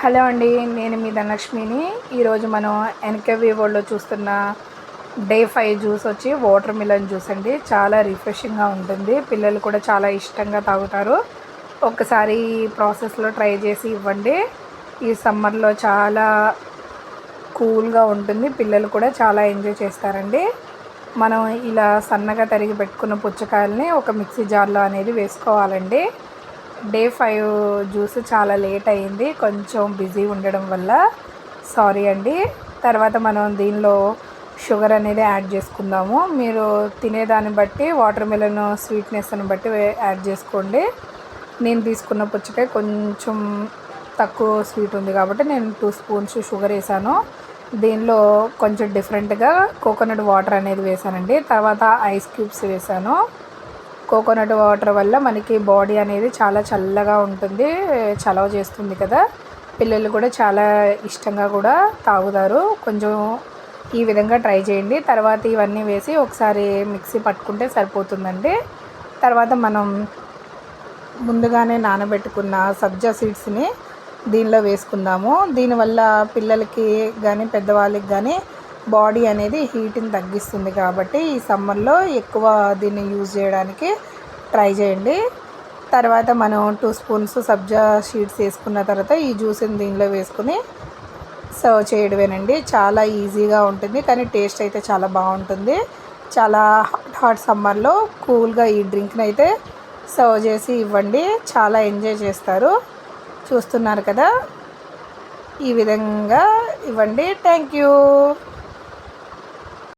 Hello అండి, నేను మీ ధనలక్ష్మిని. ఈరోజు మనం ఎన్కేవి వరల్డ్లో చూస్తున్న డే 5 జ్యూస్ వచ్చి వాటర్ మిలన్ జ్యూస్ అండి. చాలా రిఫ్రెషింగ్గా ఉంటుంది, పిల్లలు కూడా చాలా ఇష్టంగా తాగుతారు. ఒక్కసారి ఈ ప్రాసెస్లో ట్రై చేసి ఇవ్వండి. ఈ సమ్మర్లో చాలా కూల్గా ఉంటుంది, పిల్లలు కూడా చాలా ఎంజాయ్ చేస్తారండి. మనం ఇలా సన్నగా తరిగి పెట్టుకున్న పుచ్చకాయలని ఒక మిక్సీ జార్లో అనేది వేసుకోవాలండి. డే 5 జ్యూస్ చాలా లేట్ అయింది, కొంచెం బిజీ ఉండడం వల్ల సారీ అండి. తర్వాత మనం దీనిలో షుగర్ అనేది యాడ్ చేసుకుందాము. మీరు తినేదాన్ని బట్టి వాటర్ మిలన్ స్వీట్నెస్ని బట్టి యాడ్ చేసుకోండి. నేను తీసుకున్న పుచ్చకాయ కొంచెం తక్కువ స్వీట్ ఉంది కాబట్టి నేను 2 స్పూన్స్ షుగర్ వేసాను. దీనిలో కొంచెం డిఫరెంట్గా కోకోనట్ వాటర్ అనేది వేసానండి. తర్వాత ఐస్ క్యూబ్స్ వేసాను. కోకోనట్ వాటర్ వల్ల మనకి బాడీ అనేది చాలా చల్లగా ఉంటుంది, చలవ చేస్తుంది కదా. పిల్లలు కూడా చాలా ఇష్టంగా కూడా తాగుతారు. కొంచెం ఈ విధంగా ట్రై చేయండి. తర్వాత ఇవన్నీ వేసి ఒకసారి మిక్సీ పట్టుకుంటే సరిపోతుందండి. తర్వాత మనం ముందుగానే నానబెట్టుకున్న సబ్జా సీడ్స్ని దీనిలో వేసుకుందాము. దీనివల్ల పిల్లలకి కానీ పెద్దవాళ్ళకి కానీ బాడీ అనేది హీట్ని తగ్గిస్తుంది కాబట్టి ఈ సమ్మర్లో ఎక్కువ దీన్ని యూజ్ చేయడానికి ట్రై చేయండి. తర్వాత మనం 2 స్పూన్స్ సబ్జా సీడ్స్ వేసుకున్న తర్వాత ఈ జ్యూస్ని దీనిలో వేసుకుని సర్వ్ చేయడమేనండి. చాలా ఈజీగా ఉంటుంది, కానీ టేస్ట్ అయితే చాలా బాగుంటుంది. చాలా హాట్ సమ్మర్లో కూల్గా ఈ డ్రింక్ని అయితే సర్వ్ చేసి ఇవ్వండి, చాలా ఎంజాయ్ చేస్తారు. చూస్తున్నారు కదా, ఈ విధంగా ఇవ్వండి. Thank you.